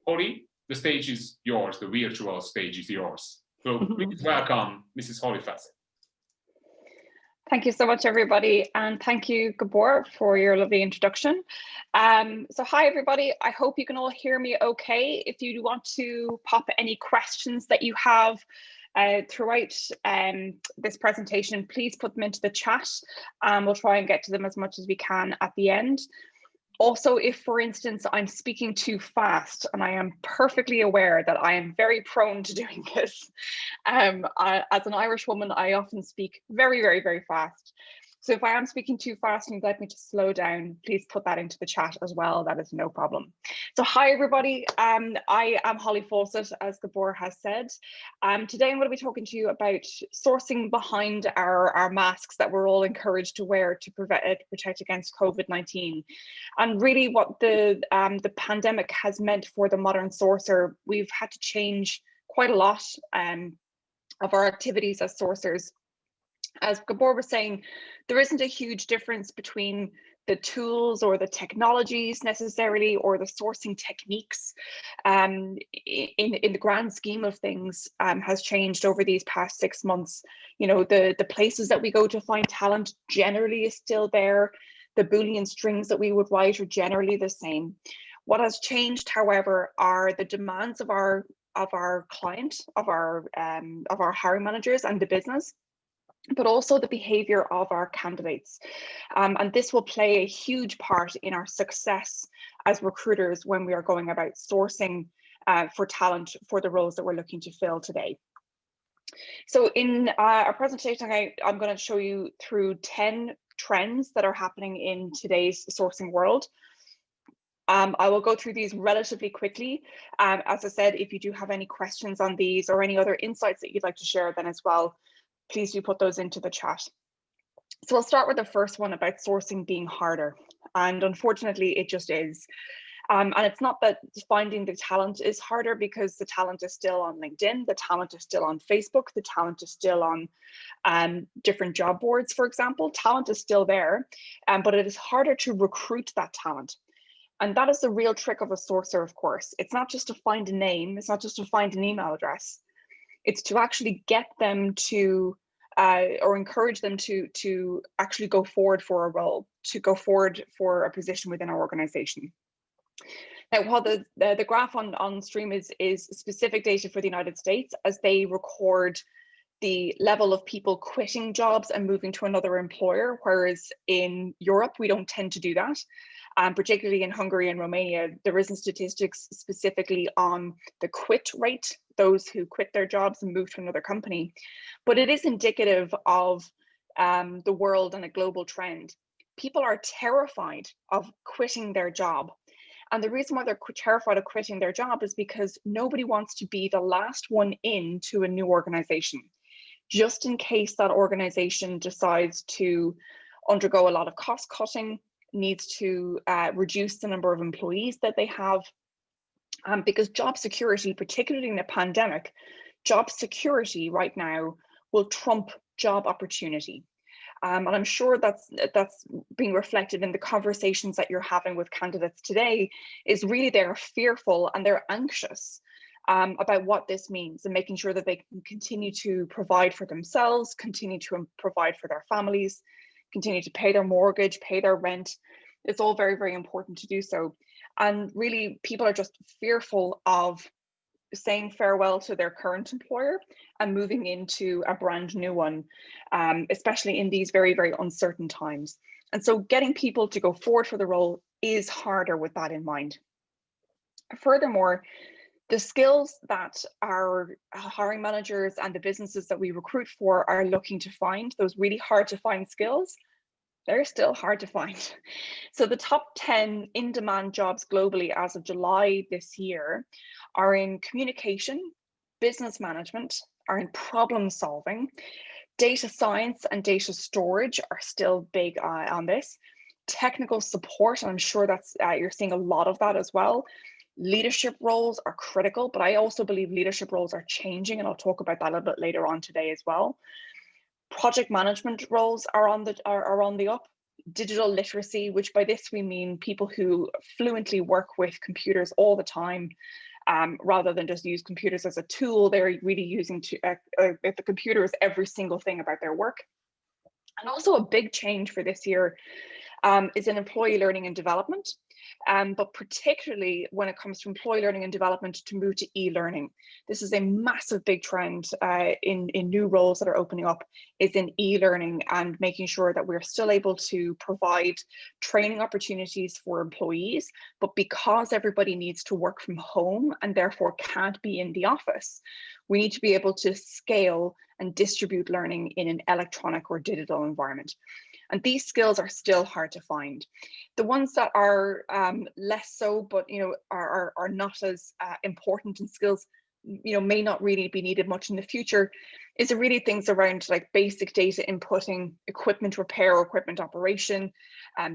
Holly, the stage is yours, the virtual stage is yours. So please welcome Mrs. Holly Fawcett. Thank you so much, everybody. And thank you, Gabor, for your lovely introduction. So hi, everybody. I hope you can all hear me okay. If you want to pop any questions that you have throughout this presentation, please put them into the chat. We'll try and get to them as much as we can at the end. Also, if, for instance, I'm speaking too fast, and I am perfectly aware that I am very prone to doing this. As an Irish woman, I often speak very, very, very fast. So if I am speaking too fast and you'd like me to slow down, please put that into the chat as well. That is no problem. So hi, everybody. I am Holly Fawcett, as Gabor has said. Today I'm going to be talking to you about sourcing behind our masks that we're all encouraged to wear to protect against COVID-19. And really what the pandemic has meant for the modern sourcer. We've had to change quite a lot of our activities as sourcers. As Gabor was saying, there isn't a huge difference between the tools or the technologies necessarily, or the sourcing techniques in the grand scheme of things has changed over these past 6 months. You know, the places that we go to find talent generally is still there. The Boolean strings that we would write are generally the same. What has changed, however, are the demands of our client, of our hiring managers and the business, but also the behavior of our candidates. And this will play a huge part in our success as recruiters when we are going about sourcing for talent for the roles that we're looking to fill today. So in our presentation, I'm going to show you through 10 trends that are happening in today's sourcing world. I will go through these relatively quickly. As I said, if you do have any questions on these or any other insights that you'd like to share then as well, please do put those into the chat. So I'll start with the first one about sourcing being harder. And unfortunately, it just is. And it's not that finding the talent is harder, because the talent is still on LinkedIn, the talent is still on Facebook, the talent is still on different job boards, for example. Talent is still there, but it is harder to recruit that talent. And that is the real trick of a sourcer, of course. It's not just to find a name, it's not just to find an email address. It's to actually get them to, or encourage them to actually go forward for a role, to go forward for a position within our organization. Now, while the graph on stream is specific data for the United States, as they record the level of people quitting jobs and moving to another employer, whereas in Europe, we don't tend to do that. Particularly in Hungary and Romania, there isn't statistics specifically on the quit rate, those who quit their jobs and move to another company. But it is indicative of the world and a global trend. People are terrified of quitting their job. And the reason why they're terrified of quitting their job is because nobody wants to be the last one into a new organization, just in case that organization decides to undergo a lot of cost cutting, needs to reduce the number of employees that they have, because job security, particularly in the pandemic, job security right now will trump job opportunity. And I'm sure that's being reflected in the conversations that you're having with candidates today, is really they're fearful and they're anxious about what this means, and making sure that they can continue to provide for themselves, continue to provide for their families, continue to pay their mortgage, pay their rent. It's all very, very important to do so. And really, people are just fearful of saying farewell to their current employer and moving into a brand new one, especially in these very, very uncertain times. And so getting people to go forward for the role is harder with that in mind. Furthermore, the skills that our hiring managers and the businesses that we recruit for are looking to find, those really hard to find skills, they're still hard to find. So the top 10 in-demand jobs globally as of July this year are in communication, business management, are in problem solving, data science and data storage are still big on this, technical support, and I'm sure that's you're seeing a lot of that as well. Leadership roles are critical, but I also believe leadership roles are changing, and I'll talk about that a little bit later on today as well. Project management roles are on the up. Digital literacy, which by this we mean people who fluently work with computers all the time, rather than just use computers as a tool. They're really using the computer as every single thing about their work. And also a big change for this year is in employee learning and development, but particularly when it comes to employee learning and development to move to e-learning. This is a massive big trend in new roles that are opening up, is in e-learning and making sure that we're still able to provide training opportunities for employees, but because everybody needs to work from home and therefore can't be in the office, we need to be able to scale and distribute learning in an electronic or digital environment. And these skills are still hard to find. The ones that are less so, but are not as important, and skills may not really be needed much in the future, is really things around like basic data inputting, equipment repair, equipment operation,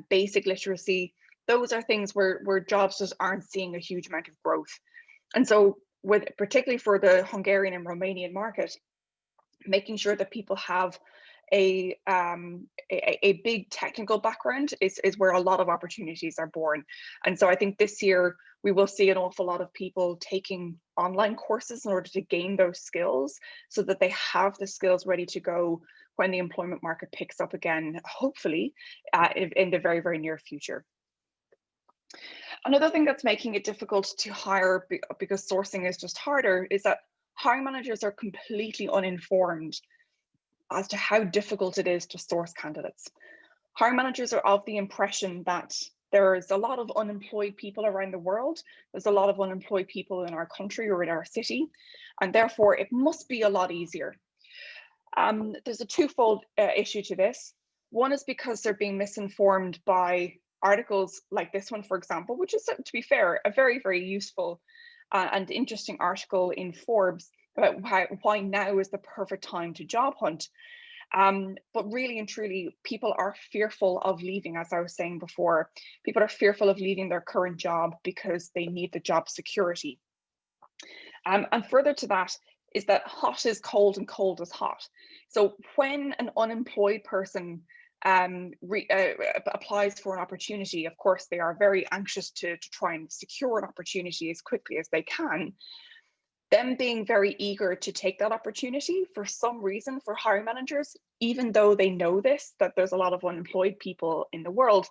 basic literacy. Those are things where jobs just aren't seeing a huge amount of growth. And so particularly for the Hungarian and Romanian market, making sure that people have a big technical background is where a lot of opportunities are born. And so I think this year we will see an awful lot of people taking online courses in order to gain those skills so that they have the skills ready to go when the employment market picks up again, hopefully in the very, very near future. Another thing that's making it difficult to hire because sourcing is just harder is that hiring managers are completely uninformed as to how difficult it is to source candidates. Hiring managers are of the impression that there's a lot of unemployed people around the world. There's a lot of unemployed people in our country or in our city, and therefore it must be a lot easier. There's a twofold issue to this. One is because they're being misinformed by articles like this one, for example, which is, to be fair, a very, very useful and interesting article in Forbes about why now is the perfect time to job hunt. But really and truly, people are fearful of leaving, as I was saying before. People are fearful of leaving their current job because they need the job security. And further to that is that hot is cold and cold is hot. So when an unemployed person applies for an opportunity, of course, they are very anxious to try and secure an opportunity as quickly as they can. Them being very eager to take that opportunity, for some reason, for hiring managers, even though they know this, that there's a lot of unemployed people in the world,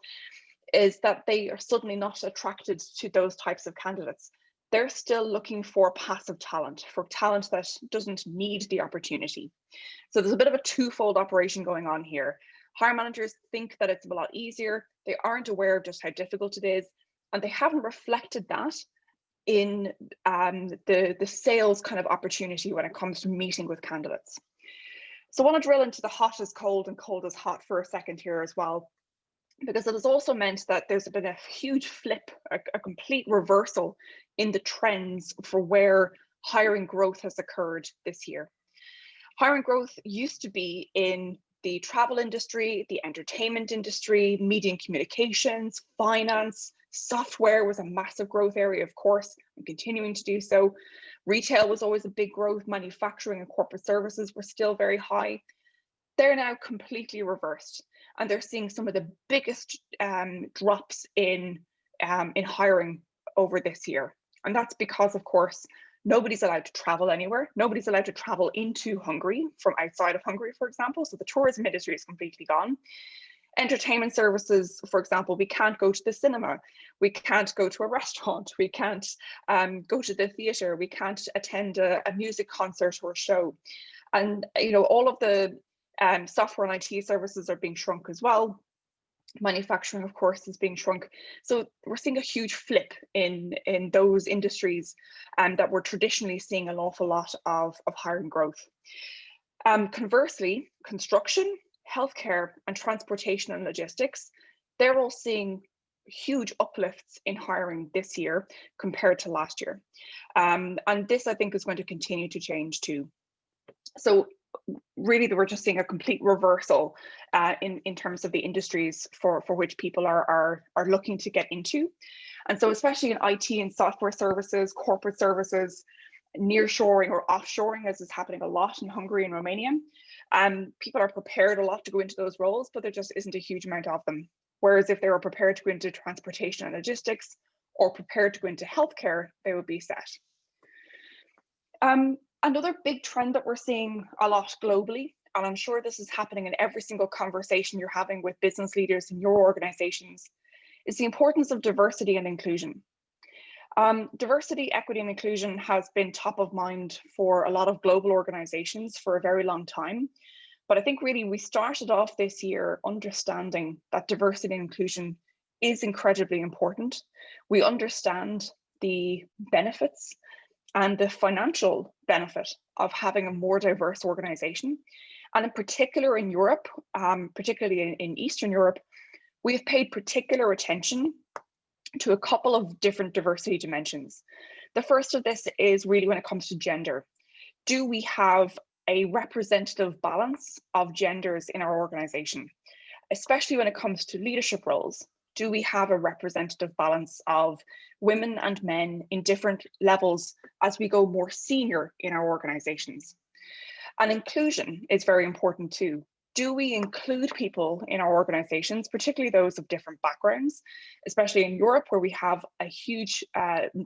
is that they are suddenly not attracted to those types of candidates. They're still looking for passive talent, for talent that doesn't need the opportunity. So there's a bit of a twofold operation going on here. Hiring managers think that it's a lot easier. They aren't aware of just how difficult it is, and they haven't reflected that in the sales kind of opportunity when it comes to meeting with candidates. So I want to drill into the hot is cold and cold is hot for a second here as well, because it has also meant that there's been a huge flip, a complete reversal in the trends for where hiring growth has occurred this year. Hiring growth used to be in the travel industry, the entertainment industry, media and communications, finance. Software was a massive growth area, of course, and continuing to do so. Retail was always a big growth. Manufacturing and corporate services were still very high. They're now completely reversed, and they're seeing some of the biggest drops in hiring over this year. And that's because, of course, nobody's allowed to travel anywhere. Nobody's allowed to travel into Hungary from outside of Hungary, for example. So the tourism industry is completely gone. Entertainment services, for example, we can't go to the cinema, we can't go to a restaurant, we can't go to the theatre, we can't attend a music concert or a show. And all of the software and IT services are being shrunk as well. Manufacturing, of course, is being shrunk. So we're seeing a huge flip in those industries that we're traditionally seeing an awful lot of hiring growth. Conversely, construction, healthcare, and transportation and logistics, they're all seeing huge uplifts in hiring this year compared to last year. And this, I think, is going to continue to change too. So really, we're just seeing a complete reversal in terms of the industries for which people are looking to get into. And so especially in IT and software services, corporate services, nearshoring or offshoring, as is happening a lot in Hungary and Romania, people are prepared a lot to go into those roles, but there just isn't a huge amount of them. Whereas if they were prepared to go into transportation and logistics or prepared to go into healthcare, they would be set. Another big trend that we're seeing a lot globally, and I'm sure this is happening in every single conversation you're having with business leaders in your organizations, is the importance of diversity and inclusion. Diversity, equity, and inclusion has been top of mind for a lot of global organizations for a very long time. But I think really we started off this year understanding that diversity and inclusion is incredibly important. We understand the benefits and the financial benefit of having a more diverse organization. And in particular in Europe, particularly in Eastern Europe, we've paid particular attention to a couple of different diversity dimensions. The first of this is really when it comes to gender. Do we have a representative balance of genders in our organization, especially when it comes to leadership roles? Do we have a representative balance of women and men in different levels as we go more senior in our organizations? And inclusion is very important too. Do we include people in our organizations, particularly those of different backgrounds, especially in Europe, where we have a huge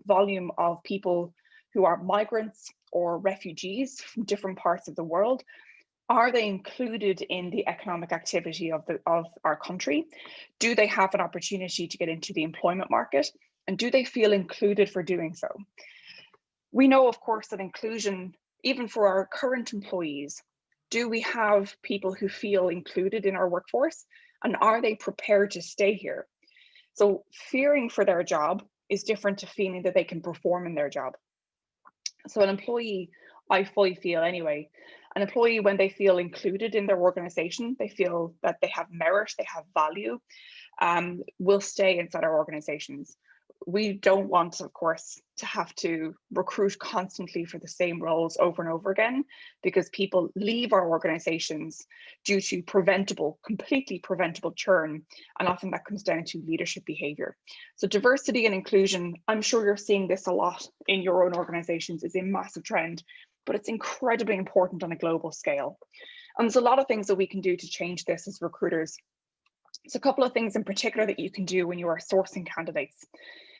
volume of people who are migrants or refugees from different parts of the world? Are they included in the economic activity of our country? Do they have an opportunity to get into the employment market? And do they feel included for doing so? We know, of course, that inclusion, even for our current employees, do we have people who feel included in our workforce? And are they prepared to stay here? So fearing for their job is different to feeling that they can perform in their job. So an employee, I fully feel anyway, an employee, when they feel included in their organization, they feel that they have merit, they have value, will stay inside our organizations. We don't want, of course, to have to recruit constantly for the same roles over and over again, because people leave our organizations due to completely preventable churn. And often that comes down to leadership behavior. So diversity and inclusion, I'm sure you're seeing this a lot in your own organizations, is a massive trend, but it's incredibly important on a global scale. And there's a lot of things that we can do to change this as recruiters. There's a couple of things in particular that you can do when you are sourcing candidates.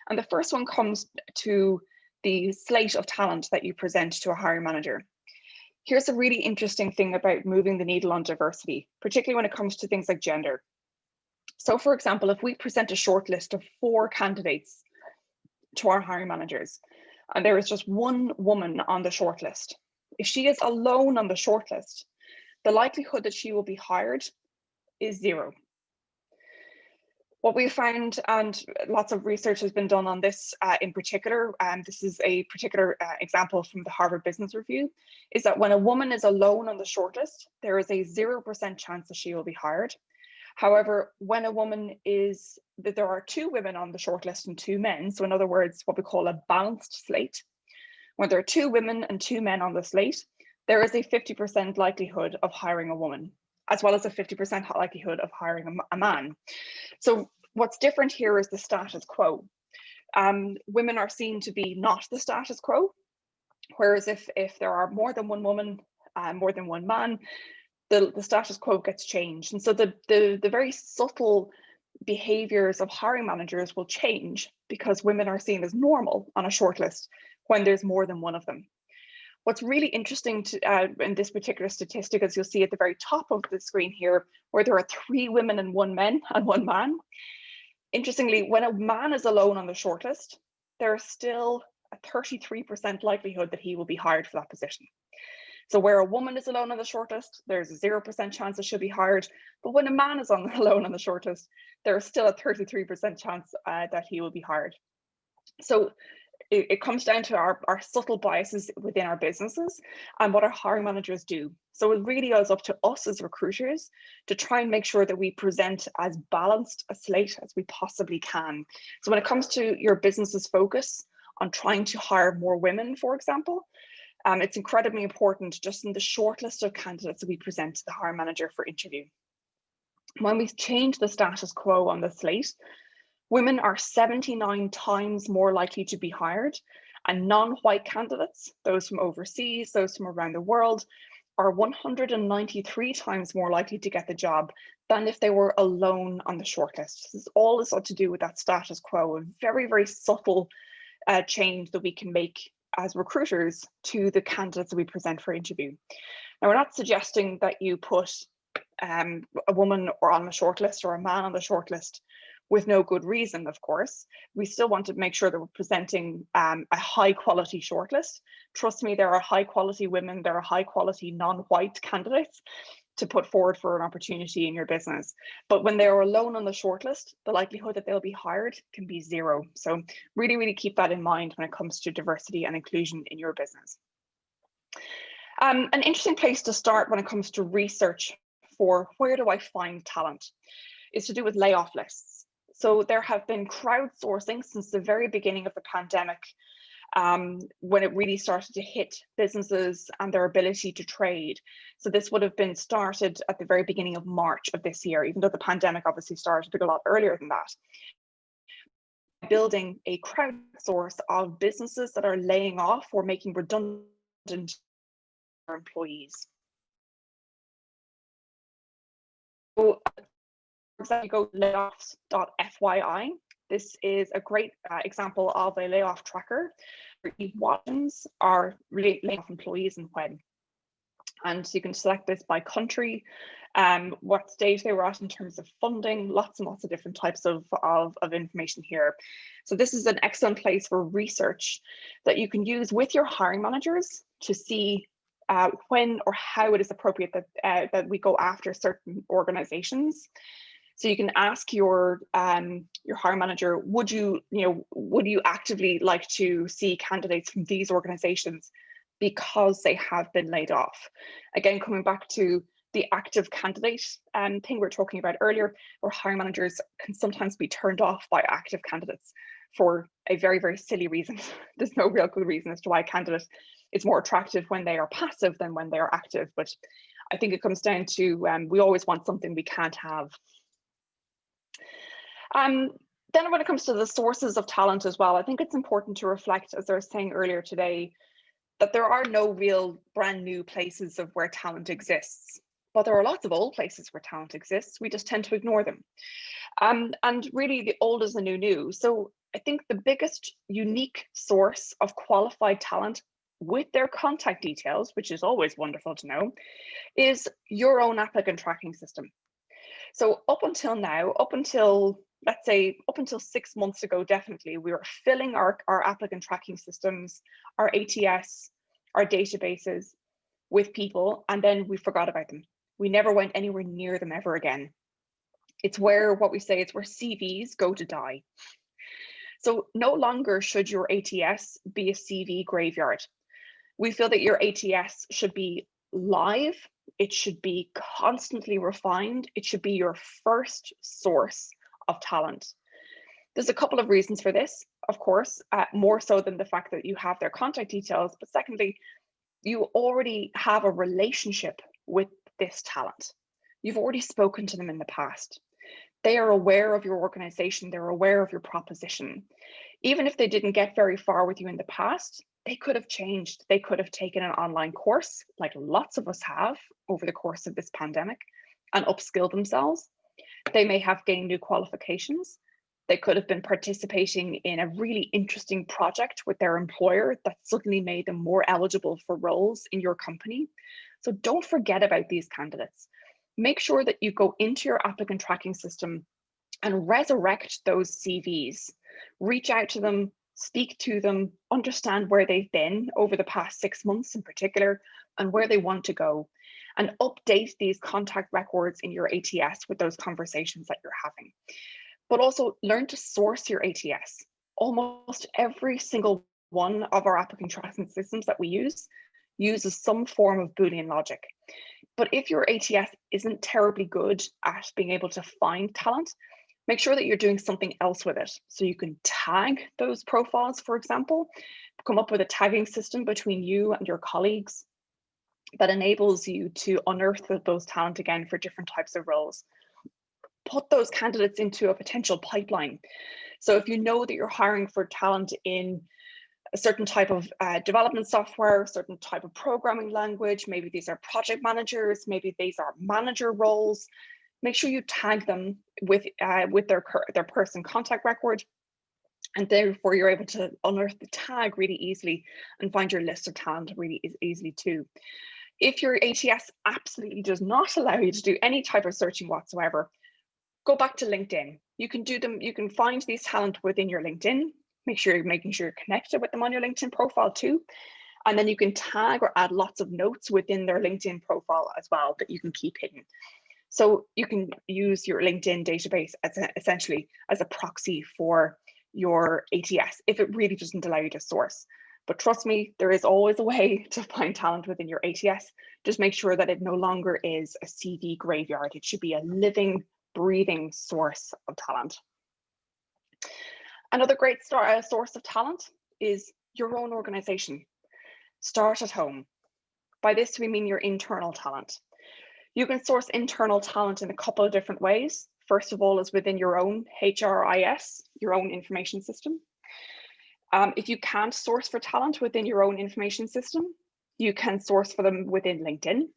And the first one comes to the slate of talent that you present to a hiring manager. Here's a really interesting thing about moving the needle on diversity, particularly when it comes to things like gender. So for example, if we present a short list of 4 candidates to our hiring managers, and there is just one woman on the shortlist, if she is alone on the shortlist, the likelihood that she will be hired is 0. What we found, and lots of research has been done on this in particular, and this is a particular example from the Harvard Business Review, is that when a woman is alone on the shortlist, there is a 0% chance that she will be hired. However, when a woman that there are 2 women on the shortlist and 2 men, so in other words, what we call a balanced slate, when there are 2 women and 2 men on the slate, there is a 50% likelihood of hiring a woman, as well as a 50% likelihood of hiring a man. So what's different here is the status quo. Women are seen to be not the status quo, whereas if there are more than 1 woman, more than 1 man, the status quo gets changed. And so the very subtle behaviors of hiring managers will change because women are seen as normal on a shortlist when there's more than 1 of them. What's really interesting in this particular statistic, as you'll see at the very top of the screen here, where there are 3 women and 1 man and 1 man. Interestingly, when a man is alone on the shortlist, there is still a 33% likelihood that he will be hired for that position. So where a woman is alone on the shortlist, there's a 0% chance that she'll be hired. But when a man is alone on the shortlist, there is still a 33% chance that he will be hired. So it comes down to our subtle biases within our businesses and what our hiring managers do. So it really is up to us as recruiters to try and make sure that we present as balanced a slate as we possibly can. So when it comes to your business's focus on trying to hire more women, for example, it's incredibly important just in the short list of candidates that we present to the hiring manager for interview. When we change the status quo on the slate, women are 79 times more likely to be hired, and non-white candidates, those from overseas, those from around the world, are 193 times more likely to get the job than if they were alone on the shortlist. This is all to do with that status quo, a very, very subtle change that we can make as recruiters to the candidates that we present for interview. Now, we're not suggesting that you put a woman or on the shortlist or a man on the shortlist with no good reason, of course. We still want to make sure that we're presenting a high quality shortlist. Trust me, there are high quality women, there are high quality non-white candidates to put forward for an opportunity in your business. But when they're alone on the shortlist, the likelihood that they'll be hired can be zero. So really, really keep that in mind when it comes to diversity and inclusion in your business. An interesting place to start when it comes to research for where do I find talent is to do with layoff lists. So there have been crowdsourcing since the very beginning of the pandemic, when it really started to hit businesses and their ability to trade. So this would have been started at the very beginning of March of this year, even though the pandemic obviously started a lot earlier than that. Building a crowdsource of businesses that are laying off or making redundant their employees. So, for example, go layoffs.fyi. This is a great example of a layoff tracker where options are really laying off employees and when. And so you can select this by country, what stage they were at in terms of funding, lots and lots of different types of information here. So this is an excellent place for research that you can use with your hiring managers to see when or how it is appropriate that we go after certain organizations. So you can ask your hiring manager, would you actively like to see candidates from these organizations because they have been laid off? Again, coming back to the active candidate thing we were talking about earlier, where hiring managers can sometimes be turned off by active candidates for a very, very silly reason. There's no real good reason as to why a candidate is more attractive when they are passive than when they are active. But I think it comes down to we always want something we can't have. Then when it comes to the sources of talent as well, I think it's important to reflect, as I was saying earlier today, that there are no real brand new places of where talent exists, but there are lots of old places where talent exists. We just tend to ignore them. And really the old is the new. So I think the biggest unique source of qualified talent with their contact details, which is always wonderful to know, is your own applicant tracking system. So up until now, let's say up until 6 months ago, definitely, we were filling our applicant tracking systems, our ATS, our databases with people, and then we forgot about them. We never went anywhere near them ever again. It's where, what we say, it's where CVs go to die. So no longer should your ATS be a CV graveyard. We feel that your ATS should be live. It should be constantly refined. It should be your first source of talent. There's a couple of reasons for this, of course, more so than the fact that you have their contact details, but secondly, you already have a relationship with this talent. You've already spoken to them in the past. They are aware of your organization. They're aware of your proposition. Even if they didn't get very far with you in the past, they could have changed. They could have taken an online course, like lots of us have over the course of this pandemic, and upskilled themselves. They may have gained new qualifications. They could have been participating in a really interesting project with their employer that suddenly made them more eligible for roles in your company. So don't forget about these candidates. Make sure that you go into your applicant tracking system and resurrect those CVs. Reach out to them, speak to them, understand where they've been over the past 6 months in particular, and where they want to go, and update these contact records in your ATS with those conversations that you're having. But also learn to source your ATS. Almost every single one of our applicant tracking systems that we use uses some form of Boolean logic. But if your ATS isn't terribly good at being able to find talent, make sure that you're doing something else with it. So you can tag those profiles, for example, come up with a tagging system between you and your colleagues that enables you to unearth those talent again for different types of roles. Put those candidates into a potential pipeline. So if you know that you're hiring for talent in a certain type of development software, a certain type of programming language. Maybe these are project managers, maybe these are manager roles. Make sure you tag them with their person contact record, and therefore you're able to unearth the tag really easily and find your list of talent really easily too. If your ATS absolutely does not allow you to do any type of searching whatsoever, go back to LinkedIn. You can do them, you can find these talent within your LinkedIn. Make sure you're making sure you're connected with them on your LinkedIn profile too. And then you can tag or add lots of notes within their LinkedIn profile as well that you can keep hidden. So you can use your LinkedIn database as essentially as a proxy for your ATS if it really doesn't allow you to source. But trust me, there is always a way to find talent within your ATS. Just make sure that it no longer is a CV graveyard. It should be a living, breathing source of talent. Another great source of talent is your own organization. Start at home. By this, we mean your internal talent. You can source internal talent in a couple of different ways. First of all is within your own HRIS, your own information system. If you can't source for talent within your own information system, you can source for them within LinkedIn.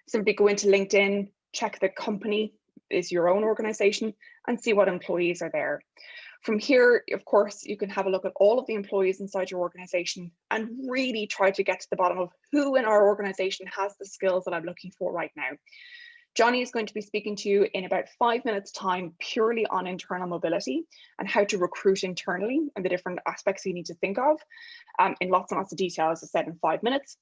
Simply go into LinkedIn, check the company is your own organization, and see what employees are there. From here, of course, you can have a look at all of the employees inside your organization and really try to get to the bottom of who in our organization has the skills that I'm looking for right now. Johnny is going to be speaking to you in about 5 minutes time purely on internal mobility and how to recruit internally and the different aspects you need to think of in lots and lots of detail, as I said, in 5 minutes.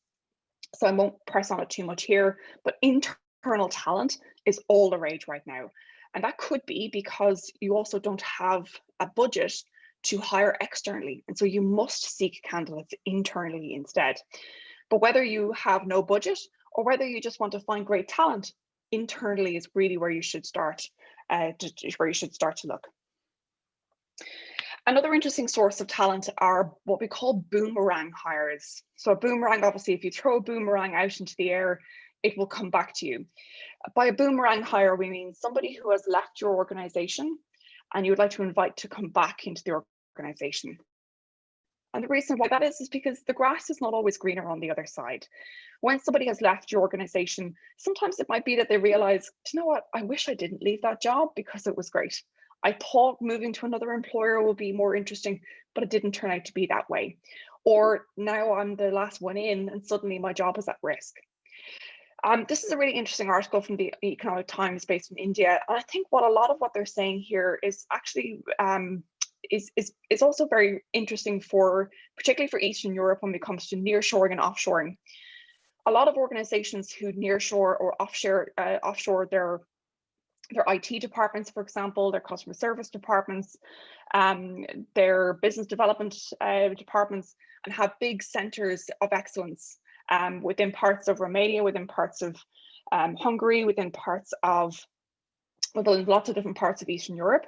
So I won't press on it too much here, but internal talent is all the rage right now. And that could be because you also don't have a budget to hire externally. And so you must seek candidates internally instead. But whether you have no budget or whether you just want to find great talent, internally is really where you should start to look. Another interesting source of talent are what we call boomerang hires. So a boomerang, obviously, if you throw a boomerang out into the air, it will come back to you. By a boomerang hire, we mean somebody who has left your organization and you would like to invite to come back into the organization. And the reason why that is because the grass is not always greener on the other side. When somebody has left your organization, sometimes it might be that they realize, you know what, I wish I didn't leave that job because it was great. I thought moving to another employer would be more interesting, but it didn't turn out to be that way. Or now I'm the last one in and suddenly my job is at risk. This is a really interesting article from the Economic Times based in India. And I think a lot of what they're saying here is actually is also very interesting particularly for Eastern Europe when it comes to nearshoring and offshoring. A lot of organizations who nearshore or offshore their IT departments, for example, their customer service departments, their business development departments, and have big centers of excellence within parts of Romania, within parts of Hungary, within lots of different parts of Eastern Europe.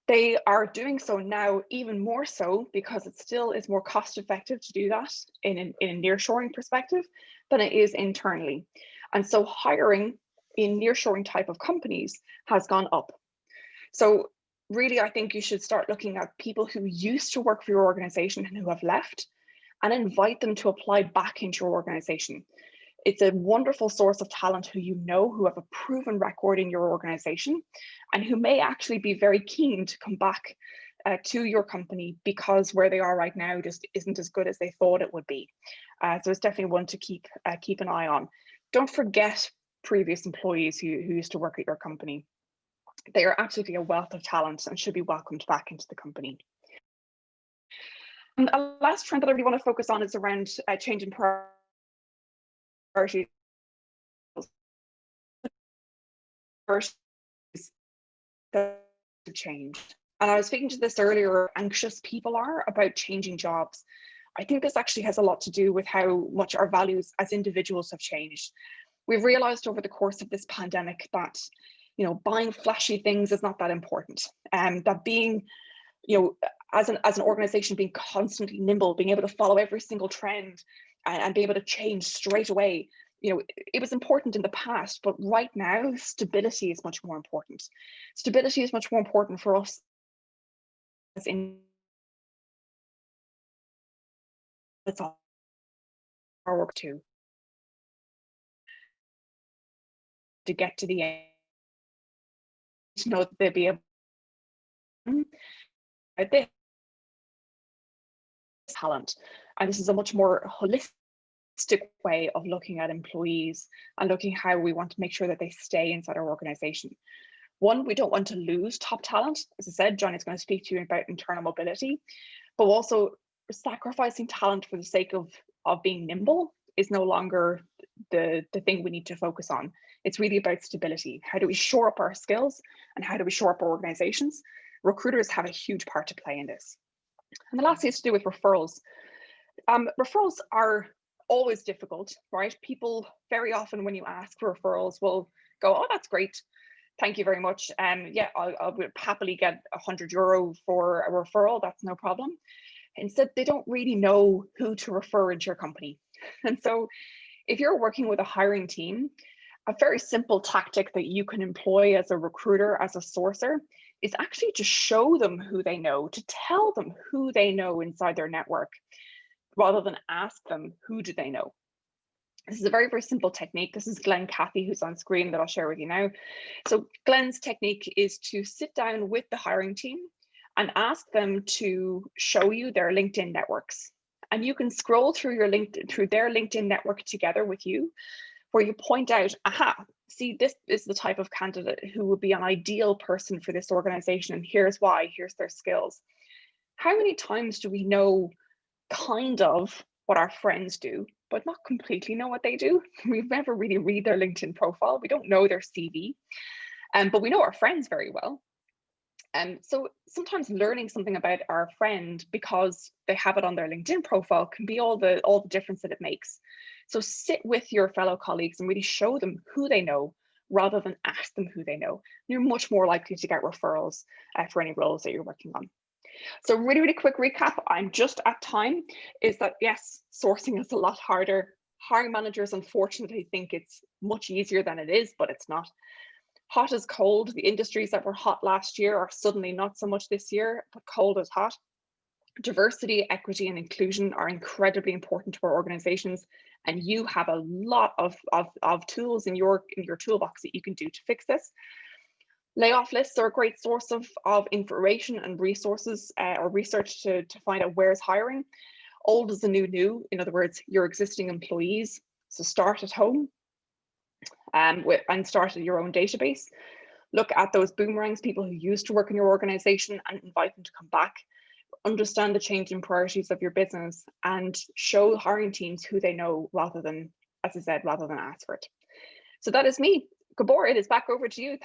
They are doing so now even more so because it still is more cost effective to do that in a nearshoring perspective than it is internally. And so hiring in nearshoring type of companies has gone up. So really, I think you should start looking at people who used to work for your organization and who have left and invite them to apply back into your organization. It's a wonderful source of talent who have a proven record in your organization and who may actually be very keen to come back to your company because where they are right now just isn't as good as they thought it would be. So it's definitely one to keep an eye on. Don't forget previous employees who used to work at your company. They are absolutely a wealth of talent and should be welcomed back into the company. And a last trend that I really want to focus on is around change in priorities. To change. And I was speaking to this earlier, anxious people are about changing jobs. I think this actually has a lot to do with how much our values as individuals have changed. We've realized over the course of this pandemic that, buying flashy things is not that important. And that being, as an organization, being constantly nimble, being able to follow every single trend and be able to change straight away, it was important in the past, but right now, stability is much more important. Stability is much more important for us as That's all our work to get to the end, to know that they'll be able at this talent. And this is a much more holistic way of looking at employees and looking how we want to make sure that they stay inside our organization. One, we don't want to lose top talent. As I said, John is going to speak to you about internal mobility, but also sacrificing talent for the sake of being nimble is no longer the thing we need to focus on. It's really about stability. How do we shore up our skills and how do we shore up our organizations? Recruiters have a huge part to play in this. And the last thing is to do with referrals. Referrals are always difficult, right? People very often, when you ask for referrals, will go, "Oh, that's great. Thank you very much. Yeah, I would happily get €100 for a referral. That's no problem." Instead, they don't really know who to refer into your company. And so if you're working with a hiring team, a very simple tactic that you can employ as a recruiter, as a sourcer, is actually to show them who they know, to tell them who they know inside their network, rather than ask them who do they know. This is a very, very simple technique. This is Glenn Cathy, who's on screen, that I'll share with you now. So Glenn's technique is to sit down with the hiring team and ask them to show you their LinkedIn networks. And you can scroll through their LinkedIn network together with you, where you point out, aha, see, this is the type of candidate who would be an ideal person for this organization, and here's why, here's their skills. How many times do we know kind of what our friends do, but not completely know what they do? We've never really read their LinkedIn profile. We don't know their CV, but we know our friends very well. So sometimes learning something about our friend because they have it on their LinkedIn profile can be all the difference that it makes. So sit with your fellow colleagues and really show them who they know rather than ask them who they know. You're much more likely to get referrals for any roles that you're working on. So really, really quick recap, I'm just at time, is that yes, sourcing is a lot harder. Hiring managers unfortunately think it's much easier than it is, but it's not. Hot is cold. The industries that were hot last year are suddenly not so much this year, but cold is hot. Diversity, equity, and inclusion are incredibly important to our organizations, and you have a lot of tools in your toolbox that you can do to fix this. Layoff lists are a great source of information and resources or research to find out where's hiring. Old is the new. In other words, your existing employees. So start at home and start at your own database. Look at those boomerangs, people who used to work in your organization, and invite them to come back. Understand the changing priorities of your business and show hiring teams who they know rather than, as I said, rather than ask for it. So that is me. Gabor, it is back over to you.